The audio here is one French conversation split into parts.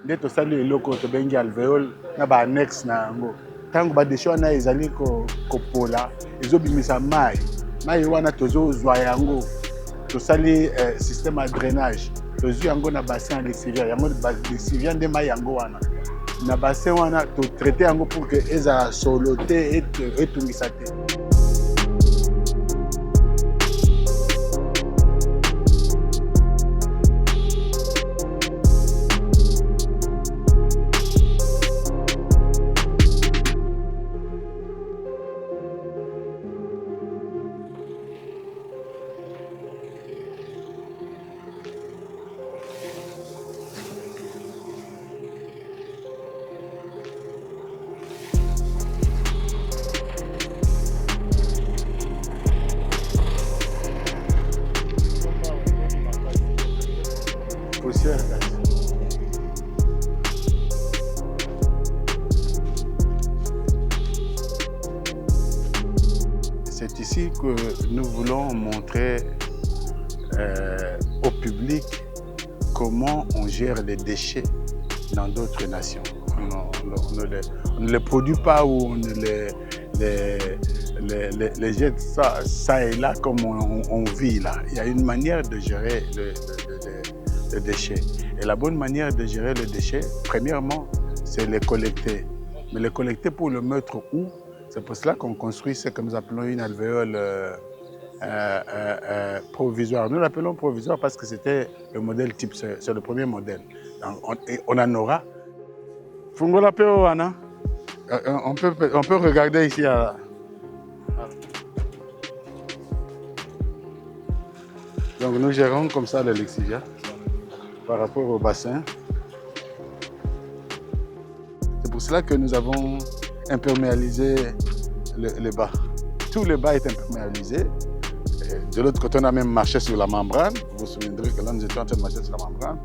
nde tosali eloko tobengi alvéole na baannexe na yango. Ntango badeshe wana ezali kopola ezobimisa mai wana tozozwa yango tosali système ya drainage tozwi yango na bassin ya lexivia yango lexivia nde mai yango wana na bassin wana totraite yango pour que ezala solo te etungisa te. C'est ici que nous voulons montrer au public comment on gère les déchets dans d'autres nations. On ne les produit pas ou on ne les jette ça et là comme on vit là. Il y a une manière de gérer le déchet. Et la bonne manière de gérer le déchet, premièrement, c'est les collecter. Mais les collecter pour le mettre où? C'est pour cela qu'on construit ce que nous appelons une alvéole provisoire. Nous l'appelons provisoire parce que c'était le modèle type, c'est le premier modèle. On en aura. Fungola Peo, Anna. On peut regarder ici. Donc nous gérons comme ça le lexivia par rapport au bassin. C'est pour cela que nous avons imperméalisé le bas. Tout le bas est imperméalisé. Et de l'autre côté, on a même marché sur la membrane. Vous vous souviendrez que là, nous étions en train de marcher sur la membrane.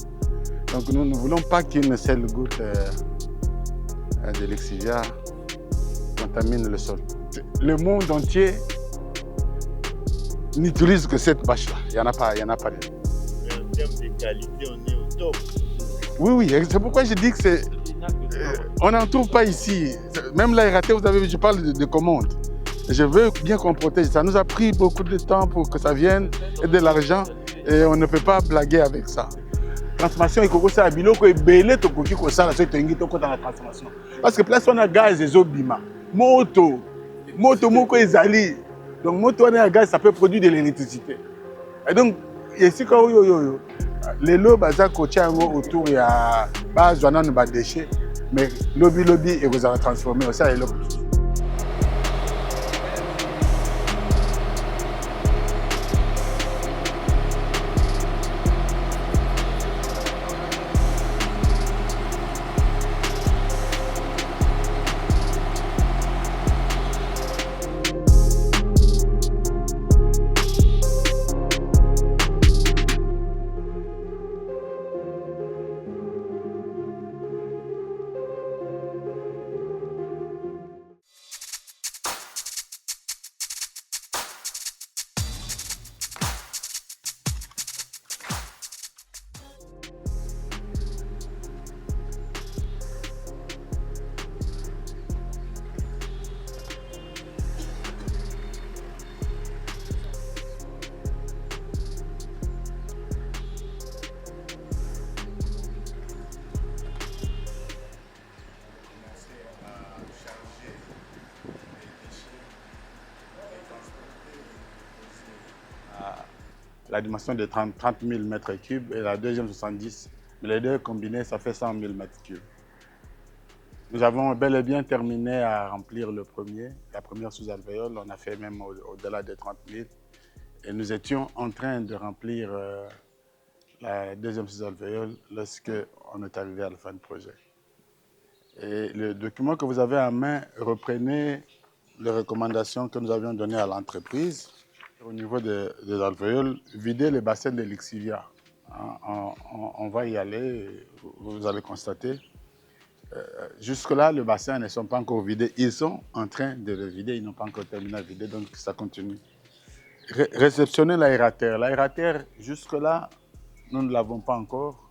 Donc nous ne voulons pas qu'une seule goutte de lexivia contamine le sol. Le monde entier n'utilise que cette bâche-là. Il n'y en a pas. Mais en termes de qualité, on est au top. Oui, c'est pourquoi je dis que c'est... on n'en trouve pas ici. Même la RAT, vous avez vu, je parle de commande. Je veux bien qu'on protège. Ça nous a pris beaucoup de temps pour que ça vienne et de l'argent. Et on ne peut pas blaguer avec ça. Transformation, il faut que ça biloko et belé to koki ko sala so tengi to kota na transformation. Parce que place on a gaz et zobima. Moto moko ezali. Donc moto on a gaz ça peut produire de l'électricité. Et donc ici quand les lots baza kotia ngo autour ya ba zwana no ba déchets mais lobby et vous allez transformer ça et l'autre. La dimension de 30 000 mètres cubes et la deuxième 70. Mais les deux combinés, ça fait 100 000 mètres cubes. Nous avons bel et bien terminé à remplir la première sous-alvéole. On a fait même au-delà de 30 000. Et nous étions en train de remplir la deuxième sous-alvéole lorsqu'on est arrivé à la fin du projet. Et le document que vous avez en main reprenait les recommandations que nous avions données à l'entreprise. Au niveau des alvéoles, vider les bassins de lexivia. On va y aller, vous allez constater. Jusque-là, les bassins ne sont pas encore vidés. Ils sont en train de le vider, ils n'ont pas encore terminé à vider, donc ça continue. Réceptionner l'aérateur. L'aérateur, jusque-là, nous ne l'avons pas encore.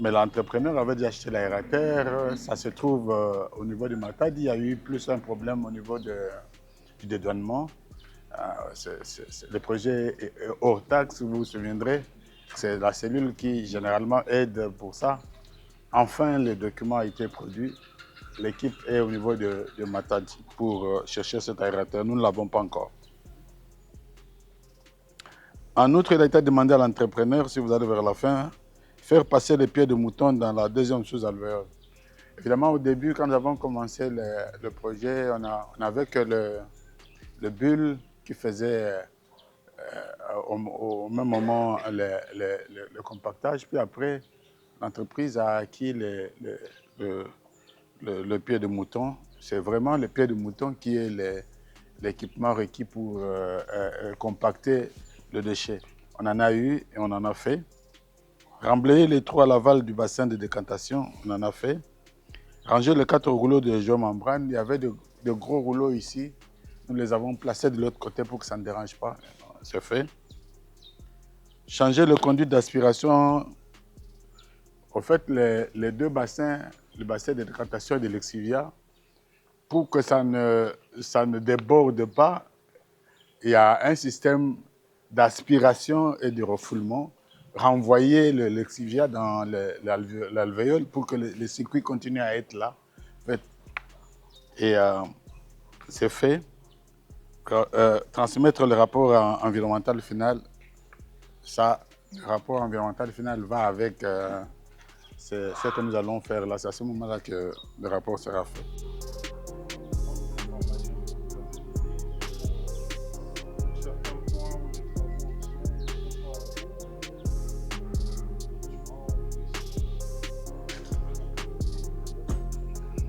Mais l'entrepreneur avait déjà acheté l'aérateur. Ça se trouve au niveau du Matadi. Il y a eu plus un problème au niveau du dédouanement. Le projet est hors taxe, vous vous souviendrez. C'est la cellule qui généralement aide pour ça. Enfin, le document a été produit. L'équipe est au niveau de Matadi pour chercher cet aérateur. Nous ne l'avons pas encore. En outre, il a été demandé à l'entrepreneur, si vous allez vers la fin, faire passer les pieds de mouton dans la deuxième sous-alvéole. Évidemment, au début, quand nous avons commencé le projet, on n'avait que le bulle qui faisait au même moment le compactage. Puis après, l'entreprise a acquis le pied de mouton. C'est vraiment le pied de mouton qui est l'équipement requis pour compacter le déchet. On en a eu et on en a fait. Remblayer les trous à l'aval du bassin de décantation, on en a fait. Ranger les 4 rouleaux de géomembrane, il y avait de gros rouleaux ici. Nous les avons placés de l'autre côté pour que ça ne dérange pas. C'est fait. Changer le conduit d'aspiration. En fait, les deux bassins, le bassin de décantation et de l'exivia, pour que ça ne déborde pas, il y a un système d'aspiration et de refoulement. Renvoyer l'exivia dans l'alvéole pour que le circuit continue à être là. Et c'est fait. Transmettre le rapport environnemental final, ça, le rapport environnemental final va avec ce que nous allons faire là. C'est à ce moment-là que le rapport sera fait.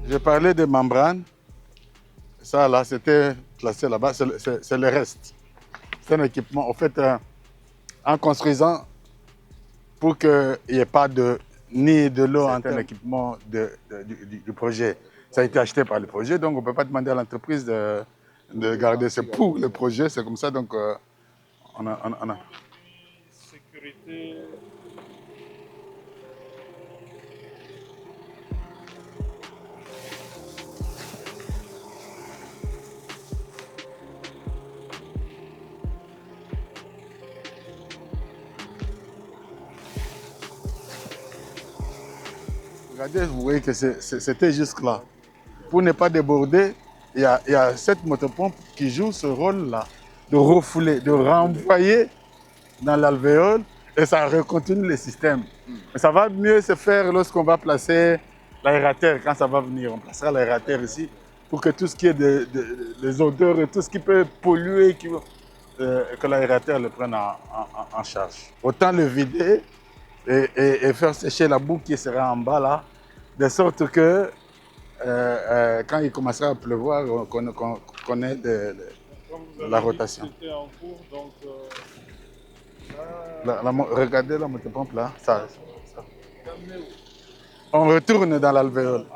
J'ai parlé des membranes. Ça, là, c'était classé là-bas. C'est le reste. C'est un équipement. En fait, en construisant, pour qu'il n'y ait pas de nid de l'eau en termes d'équipement du projet. Ça a été acheté par le projet, donc on ne peut pas demander à l'entreprise de garder. C'est pour le projet, c'est comme ça. Donc, on a. Sécurité. Regardez, vous voyez que c'était juste là. Pour ne pas déborder, il y a cette motopompe qui joue ce rôle-là, de refouler, de renvoyer dans l'alvéole et ça recontinue le système. Mais ça va mieux se faire lorsqu'on va placer l'aérateur, quand ça va venir. On placera l'aérateur ici pour que tout ce qui est des odeurs et tout ce qui peut polluer, que l'aérateur le prenne en charge. Autant le vider et faire sécher la boue qui sera en bas là, de sorte que quand il commencera à pleuvoir, qu'on ait la rotation. En cours, donc, regardez la motopompe là, ça. On retourne dans l'alvéole.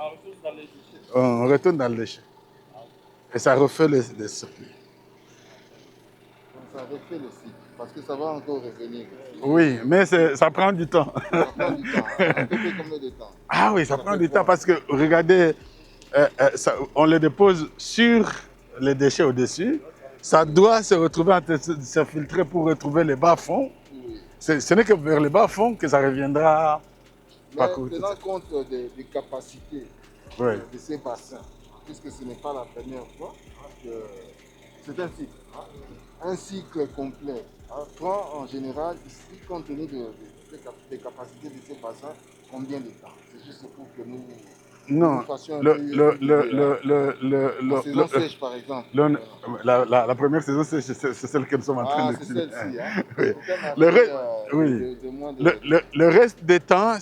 On retourne dans le déchet. Et ça refait le circuit. Ça refait le cycle, parce que ça va encore revenir. Oui, mais ça prend du temps. Ça prend du temps. Ça fait combien de temps? Ah oui, ça prend du temps parce que, regardez, on le dépose sur les déchets au-dessus. Ça doit se retrouver en train de se filtrer pour retrouver les bas-fonds. Oui. Ce n'est que vers les bas-fonds que ça reviendra. Mais tenant compte des capacités de ces bassins, puisque ce n'est pas la première fois que c'est un cycle. Un cycle complet prend en général ici, compte tenu des capacités de ces bassins, combien de temps? C'est juste pour que nous... Non, la saison sèche, par exemple. La première saison sèche, c'est celle que nous sommes en train de c'est celle-ci. Oui. Le reste des temps,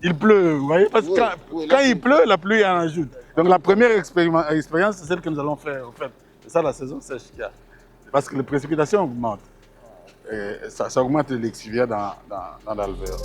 il pleut. Vous voyez, parce que quand il pleut, la pluie en ajoute. Donc la première expérience, c'est celle que nous allons faire. En fait. C'est ça la saison sèche qu'il y a. Parce que les précipitations augmentent. Et ça augmente l'exivia dans l'alvéole.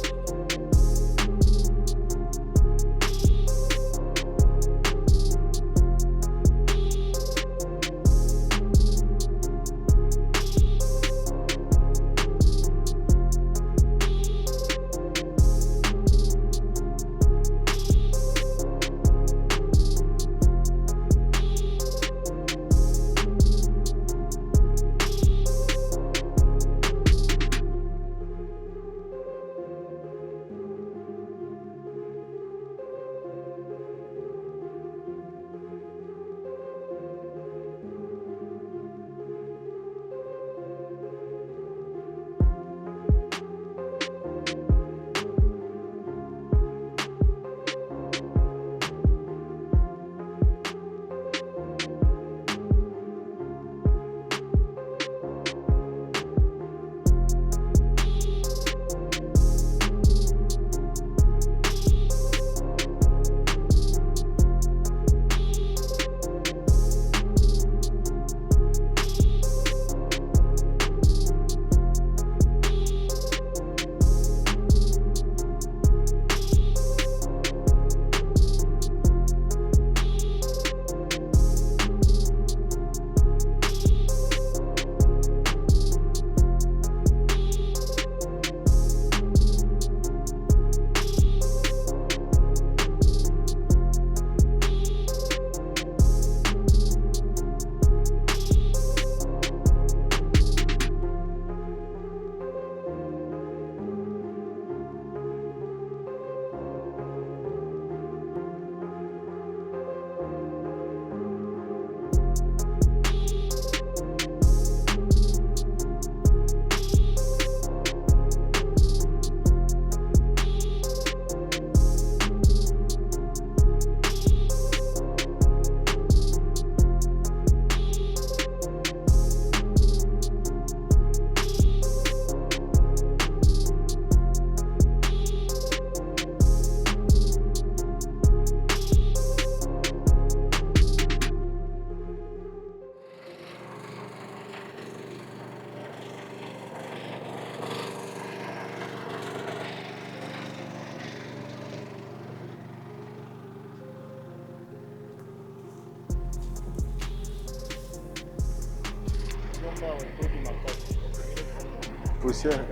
Poussière.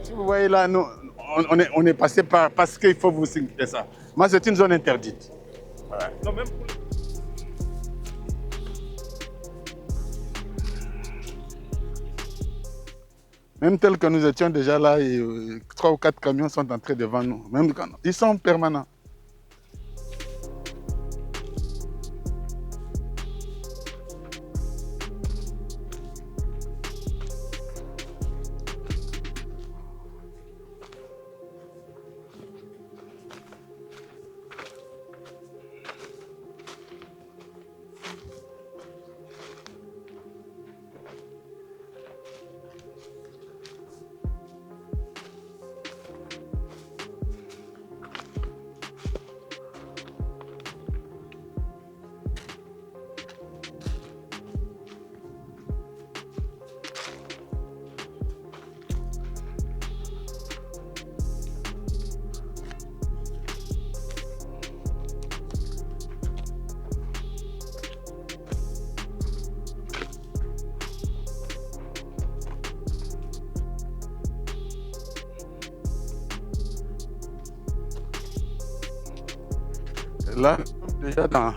Si vous voyez là, nous, on est passé par, parce qu'il faut vous signifier ça. Moi, c'est une zone interdite. Ouais. Non, même pour Même tel que nous étions déjà là, et 3 ou 4 camions sont entrés devant nous. Même quand, ils sont permanents. Là, déjà dans...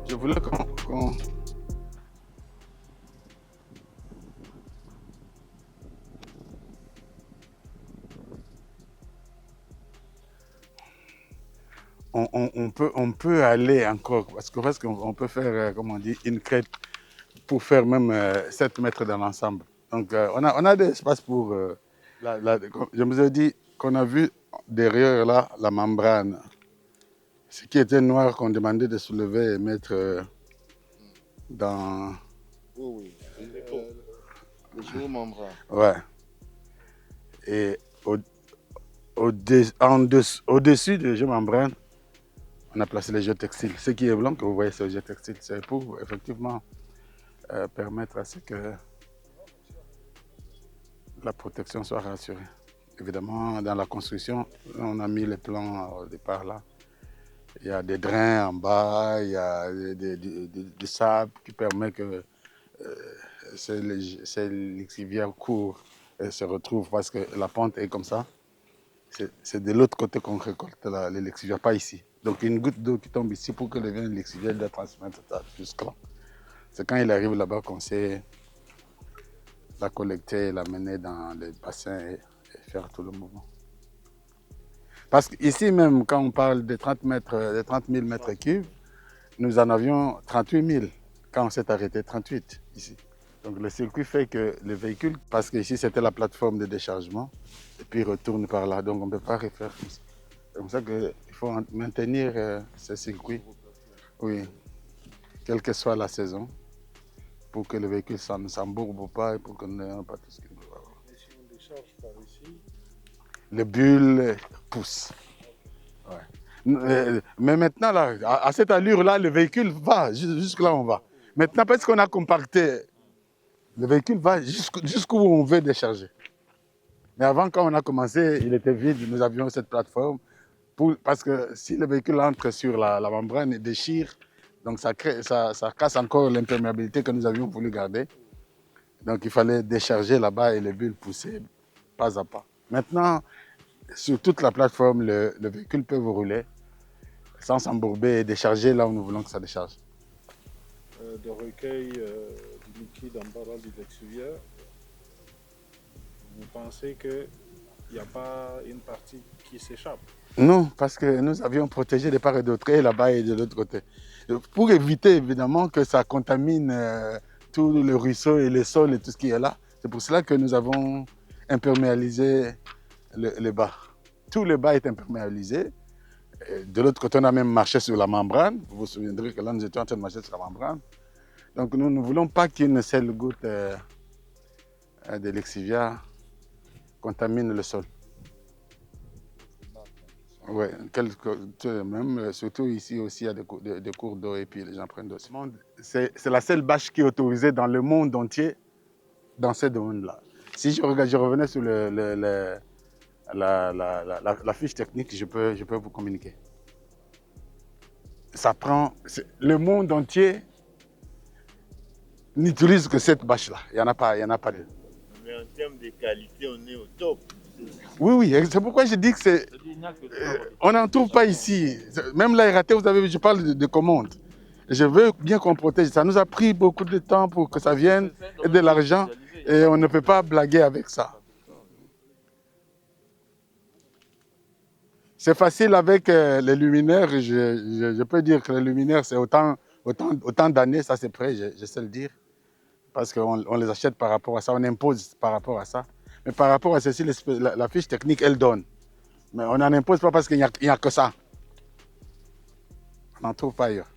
Je voulais qu'on... On peut aller encore, parce qu'on peut faire, comment on dit, une crête pour faire même 7 mètres dans l'ensemble. Donc, on a des espaces pour... je vous ai dit qu'on a vu derrière là la membrane. Ce qui était noir qu'on demandait de soulever et mettre dans... Oui, le géomembrane. Ouais. Et au-dessus du géomembrane, on a placé les géotextiles. Ce qui est blanc que vous voyez, c'est le géotextile. C'est pour effectivement permettre à ce que la protection soit rassurée. Évidemment, dans la construction, on a mis les plans au départ là. Il y a des drains en bas, il y a du sable qui permet que ces lixivières courent et se retrouvent parce que la pente est comme ça. C'est de l'autre côté qu'on récolte les lixivières, pas ici. Donc une goutte d'eau qui tombe ici pour que le lixivière doit transmettre ça jusque là. C'est quand il arrive là-bas qu'on sait la collecter, la mener dans les bassins et faire tout le mouvement. Parce qu'ici même, quand on parle de 30 000 mètres cubes, nous en avions 38 000 quand on s'est arrêté, 38 ici. Donc le circuit fait que les véhicules, parce qu'ici c'était la plateforme de déchargement, et puis retournent par là, donc on ne peut pas refaire tout ça. C'est comme ça qu'il faut maintenir ce circuit, oui, quelle que soit la saison, pour que le véhicule ne s'embourbe pas et pour qu'on n'ait pas tout ce qu'il doit avoir. Et si on décharge par ici, Les bulles poussent. Ouais. Mais maintenant, là, à cette allure-là, le véhicule va jusque là où on va. Maintenant, parce qu'on a compacté, le véhicule va jusqu'où on veut décharger. Mais avant, quand on a commencé, il était vide, nous avions cette plateforme. Parce que si le véhicule entre sur la membrane et déchire, donc ça casse encore l'imperméabilité que nous avions voulu garder. Donc il fallait décharger là-bas et les bulles pousser pas à pas. Maintenant, sur toute la plateforme, le véhicule peut vous rouler sans s'embourber et décharger là où nous voulons que ça décharge. de recueil du liquide en barrage du lixivière, vous pensez qu'il n'y a pas une partie qui s'échappe? Non, parce que nous avions protégé de part et d'autre, et là-bas et de l'autre côté. Pour éviter évidemment que ça contamine tout le ruisseau et le sol et tout ce qui est là. C'est pour cela que nous avons imperméalisé le bas. Tout le bas est imperméabilisé. Et de l'autre côté, on a même marché sur la membrane. Vous vous souviendrez que là, nous étions en train de marcher sur la membrane. Donc nous ne voulons pas qu'une seule goutte de lixivière contamine le sol. Oui, même surtout ici aussi, il y a des cours d'eau et puis les gens prennent d'eau. C'est la seule bâche qui est autorisée dans le monde entier dans ce domaine-là. Si je revenais sur la fiche technique, je peux vous communiquer. Ça prend... Le monde entier n'utilise que cette bâche-là. Il n'y en a pas deux. Mais en termes de qualité, on est au top. Oui, c'est pourquoi je dis que c'est... on n'en trouve pas ici. Même l'aérateur, vous avez vu, je parle de commande. Je veux bien qu'on protège. Ça nous a pris beaucoup de temps pour que ça vienne et de l'argent. Et on ne peut pas blaguer avec ça. C'est facile avec les luminaires. Je peux dire que les luminaires, c'est autant d'années, ça c'est prêt, je sais le dire. Parce qu'on les achète par rapport à ça, on impose par rapport à ça. Mais par rapport à ceci, la fiche technique, elle donne. Mais on n'en impose pas parce qu'il n'y a que ça. On n'en trouve pas ailleurs.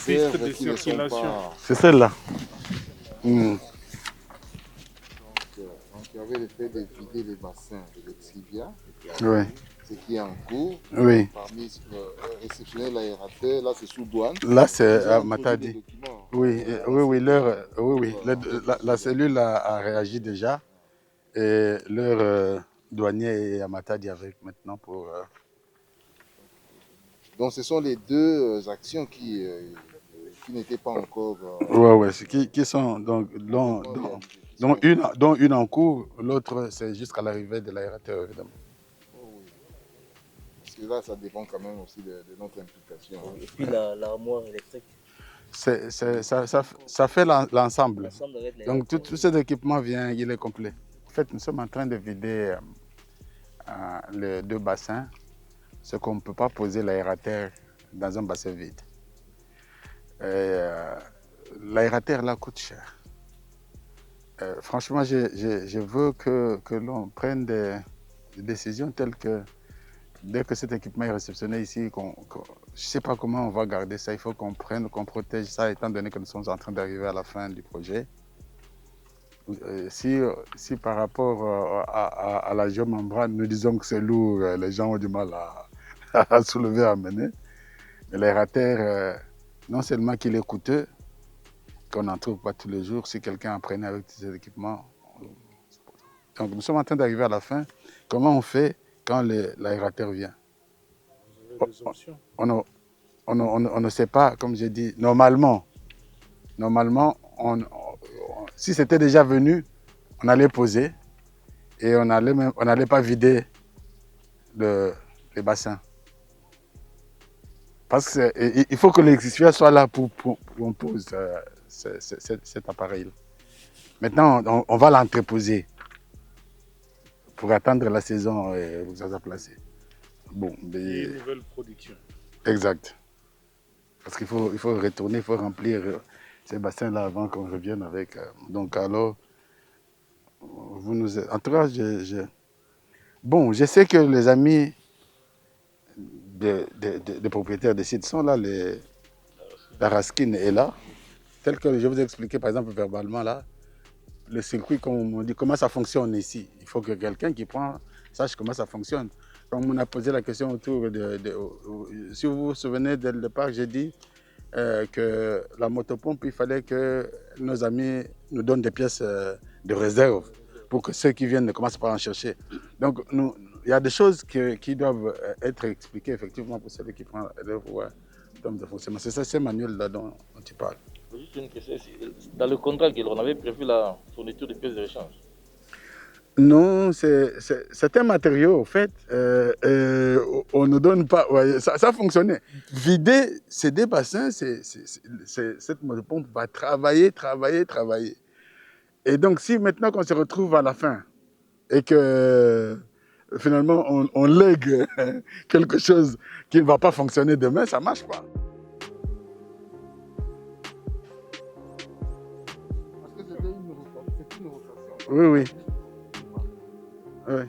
piste de circulation. C'est celle-là. Donc, il y avait le fait de vider les bassins de l'Exivia. Oui. Ce qui est en cours. Oui. Parmi réceptionner l'aérateur, là c'est sous douane. Là c'est à Matadi. Oui, la cellule a réagi déjà. Et leur douanier est à Matadi avec maintenant pour... Donc ce sont les deux actions qui n'étaient pas encore... Oui, qui sont donc, dont une en cours, l'autre c'est jusqu'à l'arrivée de l'aérateur évidemment. Oh, oui. Parce que là ça dépend quand même aussi de notre implication. Et puis l'armoire électrique. Ça fait l'ensemble. Donc tout cet équipement vient, il est complet. En fait, nous sommes en train de vider les deux bassins, ce qu'on ne peut pas poser l'aérateur dans un bassin vide. L'aérateur là coûte cher. Franchement, je veux que l'on prenne des décisions telles que dès que cet équipement est réceptionné ici, je ne sais pas comment on va garder ça. Il faut qu'on protège ça, étant donné que nous sommes en train d'arriver à la fin du projet. Si par rapport à la géomembrane, nous disons que c'est lourd, les gens ont du mal à soulever, à mener. Mais l'aérateur, non seulement qu'il est coûteux, qu'on n'en trouve pas tous les jours, si quelqu'un en prenait avec ces équipements. Donc nous sommes en train d'arriver à la fin. Comment on fait quand l'aérateur vient? Vous avez des options? On ne sait pas, comme j'ai dit, normalement, si c'était déjà venu, on allait poser et on n'allait pas vider les bassins. Parce qu'il faut que l'électricité soit là pour on pose cet appareil-là. Maintenant, on va l'entreposer pour attendre la saison et vous a placé. Bon, Et une nouvelle production. Exact. Parce qu'il faut retourner, il faut remplir ces bassins-là avant qu'on revienne avec. Donc alors, en tout cas, bon, je sais que les amis des propriétaires des sites sont là, la Raskin est là. Tel que je vous ai expliqué, par exemple, verbalement, là, le circuit, comme on dit, comment ça fonctionne ici. Il faut que quelqu'un qui prend sache comment ça fonctionne. Comme on a posé la question autour si vous vous souvenez, dès le départ, j'ai dit que la motopompe, il fallait que nos amis nous donnent des pièces de réserve pour que ceux qui viennent ne commencent pas à en chercher. Donc, il y a des choses qui doivent être expliquées effectivement pour celui qui prend l'œuvre en termes de fonctionnement. C'est ça, ces manuels-là dont tu parles. Juste une question. Dans le contrat, on avait prévu la fourniture de pièces de rechange. Non, c'est un matériau, en fait. On ne donne pas. Ouais, ça fonctionnait. Vider ces deux bassins, cette motopompe va travailler. Et donc, si maintenant qu'on se retrouve à la fin et que finalement on lègue quelque chose qui ne va pas fonctionner demain, ça ne marche pas. Parce que c'était une rotation. Oui, oui. Oui.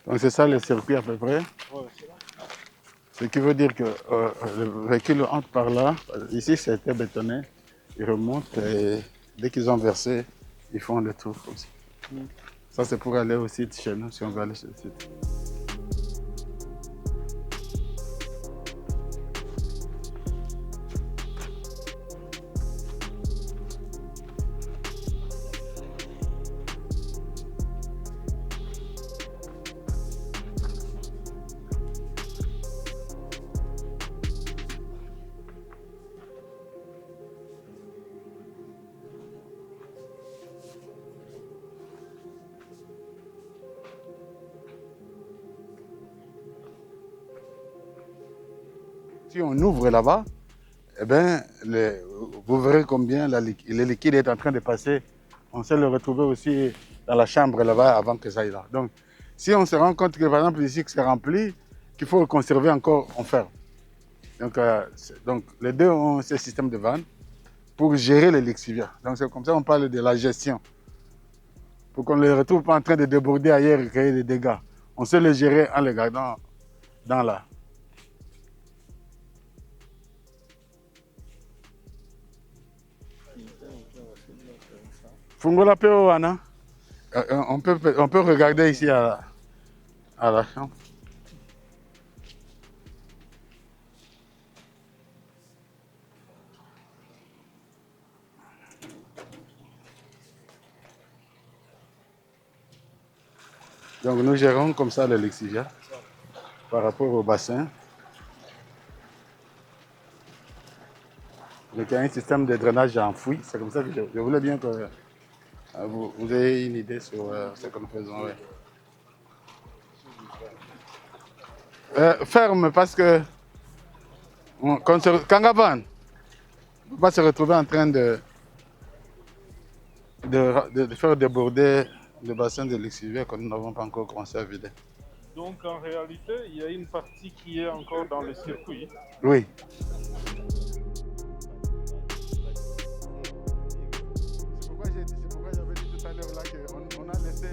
Donc c'est ça le circuit à peu près. Ce qui veut dire que le véhicule entre par là. Ici c'était bétonné. Ils remontent et dès qu'ils ont versé, ils font le tour aussi. Ça c'est pour aller au site chez nous, si on veut aller sur le site. Si on ouvre là-bas, eh ben, vous verrez combien le liquide est en train de passer. On sait le retrouver aussi dans la chambre là-bas avant que ça aille là. Donc, si on se rend compte que par exemple ici que c'est rempli, qu'il faut le conserver encore, on ferme. Donc les deux ont ce système de vanne pour gérer les lixiviats. Donc c'est comme ça qu'on parle de la gestion. Pour qu'on ne les retrouve pas en train de déborder ailleurs et créer des dégâts. on sait le gérer en le gardant dans là. Fungola Peo Anna. On peut regarder ici à la chambre. Donc nous gérons comme ça le Lexivia par rapport au bassin. Donc il y a un système de drainage enfoui. C'est comme ça que je voulais bien que vous ayez une idée sur ce que nous faisons. Ouais. Ferme parce que Kangaban ne peut pas se retrouver en train de faire déborder le bassin de Lexivia que nous n'avons pas encore commencé à vider. Donc en réalité, il y a une partie qui est encore dans le circuit. Oui. C'est pourquoi j'avais dit tout à l'heure là qu'on a laissé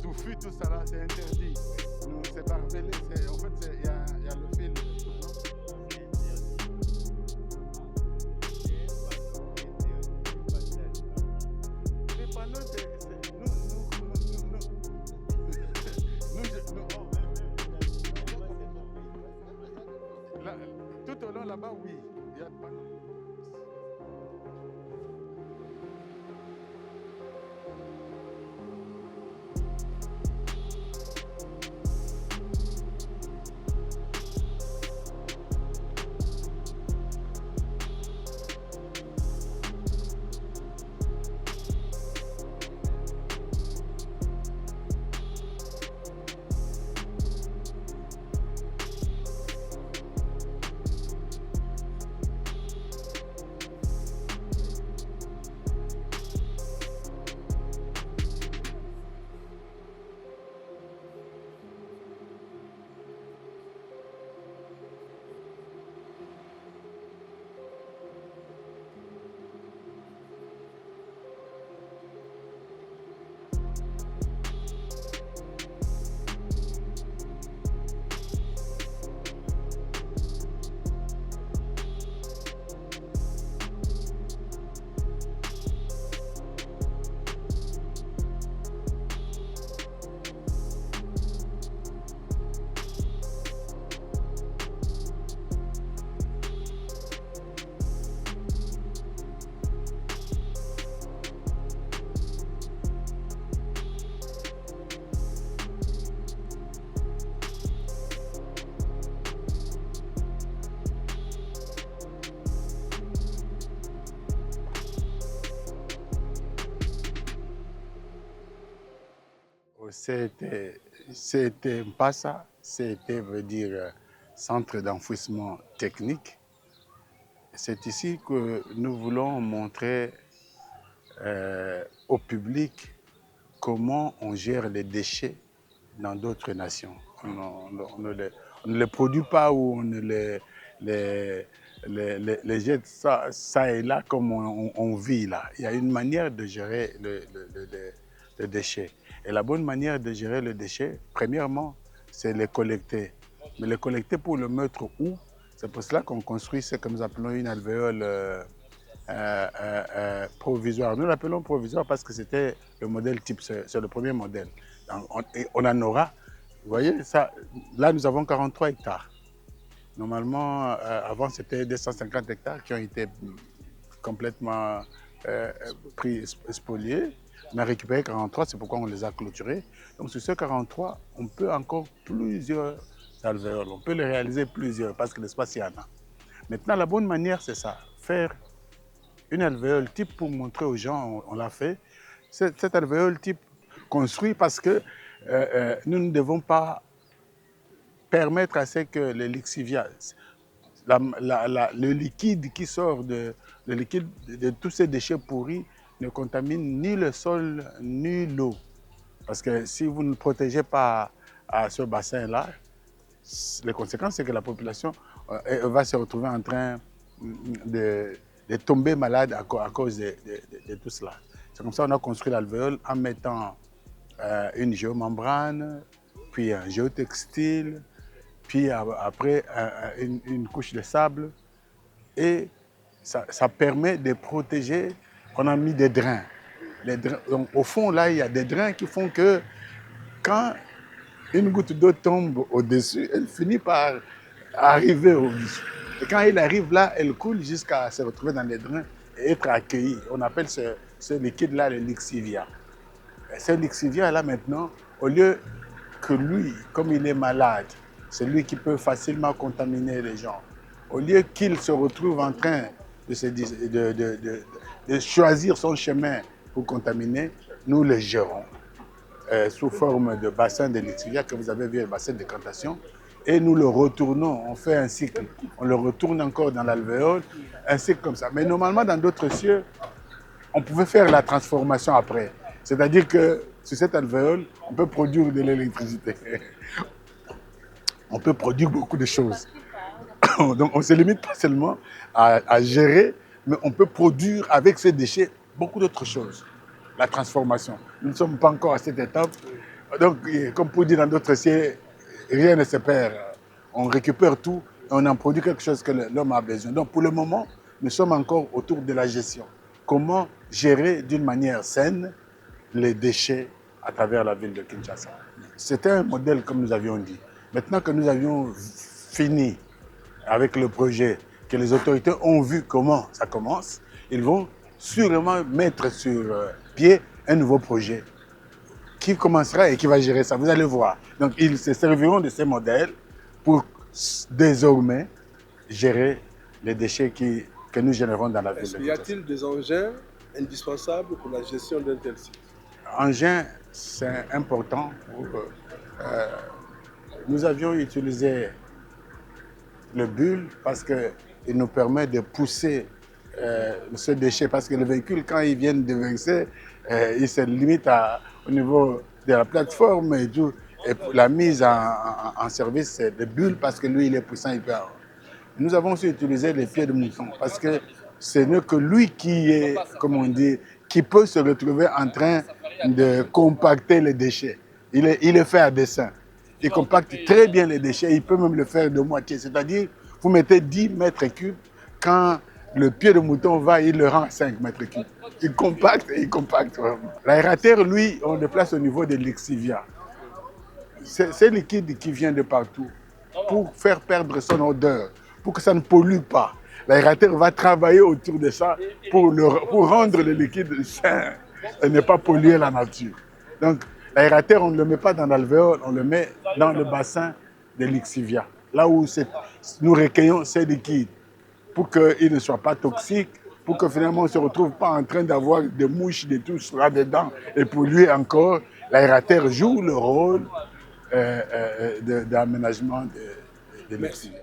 touffu tout ça là, c'est interdit. C'est barbelé, en fait il y a le fil. Les panneaux, tout au long là-bas, oui, il y a des panneaux. C'était Mpassa, c'était veut dire centre d'enfouissement technique. C'est ici que nous voulons montrer au public comment on gère les déchets dans d'autres nations. On ne les produit pas ou on ne les jette ça et là comme on vit là. Il y a une manière de gérer le déchet. Et la bonne manière de gérer le déchet, premièrement, c'est les collecter. Mais les collecter pour le mettre où? C'est pour cela qu'on construit ce que nous appelons une alvéole provisoire. Nous l'appelons provisoire parce que c'était le modèle type, c'est le premier modèle. On en aura, vous voyez, ça, là nous avons 43 hectares. Normalement, avant c'était 250 hectares qui ont été complètement spoliés. On a récupéré 43, c'est pourquoi on les a clôturés. Donc sur ces 43, on peut encore plusieurs alvéoles, on peut les réaliser plusieurs parce que l'espace il y en a. Maintenant, la bonne manière, c'est ça, faire une alvéole type pour montrer aux gens, on l'a fait. Cette alvéole type construit parce que nous ne devons pas permettre à ce que le Lexivia, le liquide qui sort de tous ces déchets pourris ne contamine ni le sol ni l'eau. Parce que si vous ne protégez pas ce bassin-là, les conséquences, c'est que la population va se retrouver en train de tomber malade à cause de tout cela. C'est comme ça qu'on a construit l'alvéole en mettant une géomembrane, puis un géotextile, puis après une couche de sable. Et ça permet de protéger. On a mis des drains. Donc, au fond, là, il y a des drains qui font que quand une goutte d'eau tombe au-dessus, elle finit par arriver au-dessus. Et quand elle arrive là, elle coule jusqu'à se retrouver dans les drains et être accueillie. On appelle ce liquide-là le lixivia. Et ce lixivia-là, maintenant, au lieu que lui, comme il est malade, c'est lui qui peut facilement contaminer les gens, au lieu qu'il se retrouve en train de choisir son chemin pour contaminer, nous le gérons sous forme de bassin de lixivia que vous avez vu, le bassin de décantation, et nous le retournons, on fait un cycle, on le retourne encore dans l'alvéole, un cycle comme ça. Mais normalement, dans d'autres cieux, on pouvait faire la transformation après. C'est-à-dire que sur cette alvéole, on peut produire de l'électricité. On peut produire beaucoup de choses. Donc on ne se limite pas seulement à gérer, mais on peut produire avec ces déchets beaucoup d'autres choses. La transformation. Nous ne sommes pas encore à cette étape. Donc, comme pour dire dans d'autres cieux, rien ne se perd. On récupère tout et on en produit quelque chose que l'homme a besoin. Donc pour le moment, nous sommes encore autour de la gestion. Comment gérer d'une manière saine les déchets à travers la ville de Kinshasa. C'était un modèle comme nous avions dit. Maintenant que nous avions fini avec le projet, que les autorités ont vu comment ça commence, ils vont sûrement mettre sur pied un nouveau projet qui commencera et qui va gérer ça. Vous allez voir. Donc ils se serviront de ces modèles pour désormais gérer les déchets que nous générons dans la ville de Kinshasa. Y a-t-il des engins indispensables pour la gestion d'un tel site? Engin, c'est important. Nous avions utilisé le bulle parce qu'il nous permet de pousser ce déchet. Parce que le véhicule, quand ils viennent déverser, il se limite au niveau de la plateforme et tout. Et pour la mise en service, c'est le bulle parce que lui, il est puissant hyper. Nous avons aussi utilisé les pieds de mouton parce que ce n'est que lui qui est, comme on dit, qui peut se retrouver en train de compacter les déchets. Il est fait à dessein. Il compacte très bien les déchets, il peut même le faire de moitié. C'est-à-dire, vous mettez 10 mètres cubes, quand le pied de mouton va, il le rend à 5 mètres cubes. Il compacte et il compacte vraiment. L'aérateur, lui, on le place au niveau de l'exivia. C'est liquide qui vient de partout pour faire perdre son odeur, pour que ça ne pollue pas. L'aérateur va travailler autour de ça pour rendre le liquide sain et ne pas polluer la nature. Donc, l'aérateur, on ne le met pas dans l'alvéole, on le met dans le bassin de l'Ixivia, là où nous recueillons ces liquides, pour qu'ils ne soient pas toxiques, pour que finalement on ne se retrouve pas en train d'avoir des mouches, des tout là-dedans et polluer encore. L'aérateur joue le rôle d'aménagement de l'Ixivia.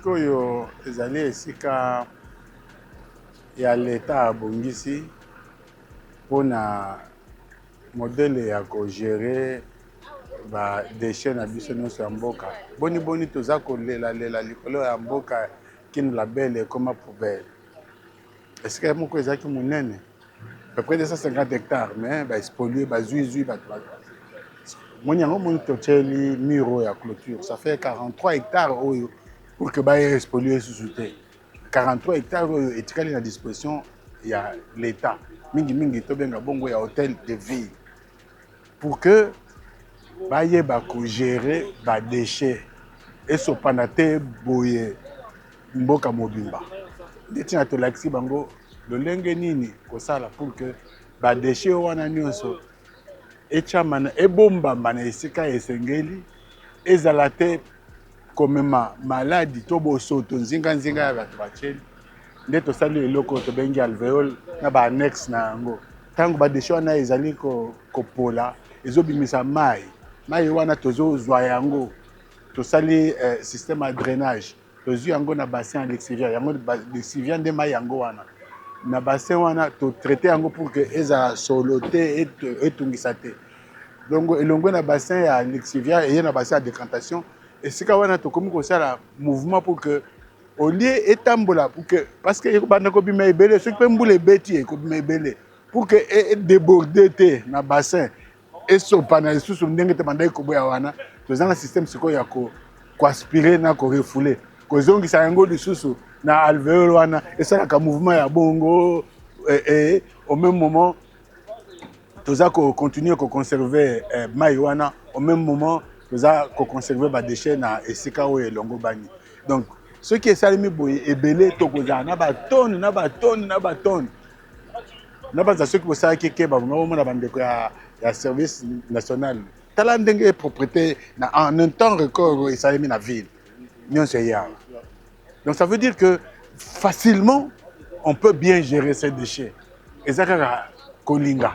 sikoyo ezali esika ya leta abongisi mpona modele ya kogere badeshe na biso nyonso ya mboka. Boni toza kolelalela likolo ya mboka kino labele ekoma poubelle. Esika moko ezalaki monene à peu près 250 hectares, mais spolié, zui, moni yango moni totieli muro ya clôture. Ça fait 43 hectares pour que baye spolié sous 43 hectares etikali na disposition ya l'État. Mingi to benga bongo ya hôtel de ville. Pour que baye ko gérer ba déchets et sopanate boye mboka mobimba. Ndetina to laxi bango lolenge nini kosala pour que ba déchets wana nyonso echamana ebombamba na esika esengeli ezala te komema maladi to bosoto nzinga ya bato bacheli nde tosali eloko tobengi alvéole na ba annexe na yango ntango ba déchets wana ezali kopola ezobimisa mai wana tozozwa yango tosali système à drainage tozwi yango na bassin ya lexivia yango lexivia nde mai yango wana na bassin wana to traiter yango pour que ezala solo te etungisa te donc elongwe na bassin ya lexivia et na bassin ya décantation esika wana tokomi kosala mouvement pour que au lieu etambola pour que parce que ekobanda kobima ebele soki mpe mbula ebeti ekobima ebele pour que edéborde te na bassin esopa na lisusu ndenge te banda ekoboya wana tozanga système sikoyo ya koaspire na korefoule kozongisa yango lisusu na alvéole wana esalaka mouvement ya bongo et au même moment toza continuer ko conserver mai wana au même moment toza ko conserver ba déchets na esika oyo elongo bani. Donc ce qui est salimi boye ebele tokoza na ba tonne na ba za ceux qui posala keke ba mona bandeko ya service national tala ndenge propriété na en un temps record et salimi na ville nyonso ya. Donc ça veut dire que facilement on peut bien gérer ces déchets ezaka kolinga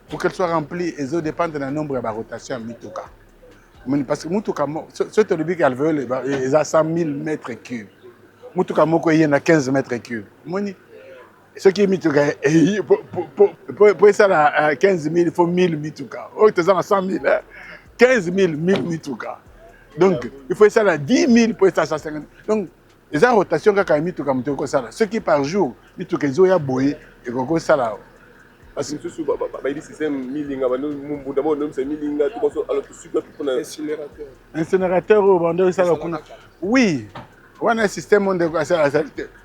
pour qu'elle soit remplie et dépendre du nombre de rotations à mituka. Parce que mituka ce que le alvéole est à 100 000 mètres cubes. Mituka moko y a 15 mètres cubes. Ce qui est mituka pour ça à 15 000 il faut 1000 mituka. Oh tu as 100 000 15 000 1000 mituka. Donc il faut ça à 10 000 pour ça 150. Donc les rotations quand mituka mituka ça ce qui par jour mituka zo ya boye et koko ça là. Parce que tout le système millinga, incinérateur oui, on a un système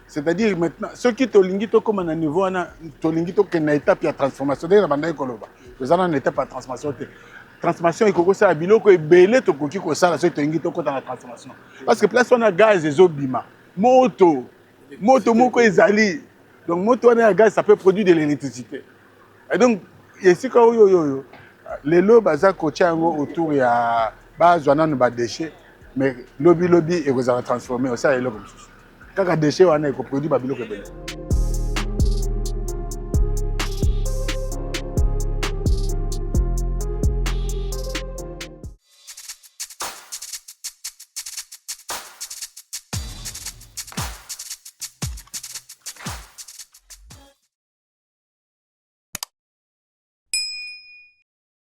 c'est-à-dire maintenant ceux qui tolingi to comme à niveau on a tolingi to que na étape de transformation de la bande ekoloba nous allons en étape de transformation ekoko ça biloko ebele to koki ko sala so tolingi to kota na transformation parce que place on a gaz ezobima moto moko ezali donc moto on a gaz ça peut produire de l'électricité. Et donc, ici, les lobes autour il y a des déchets, mais lobby et vous allez transformer aussi les lobes. Quand les déchets, on a produit des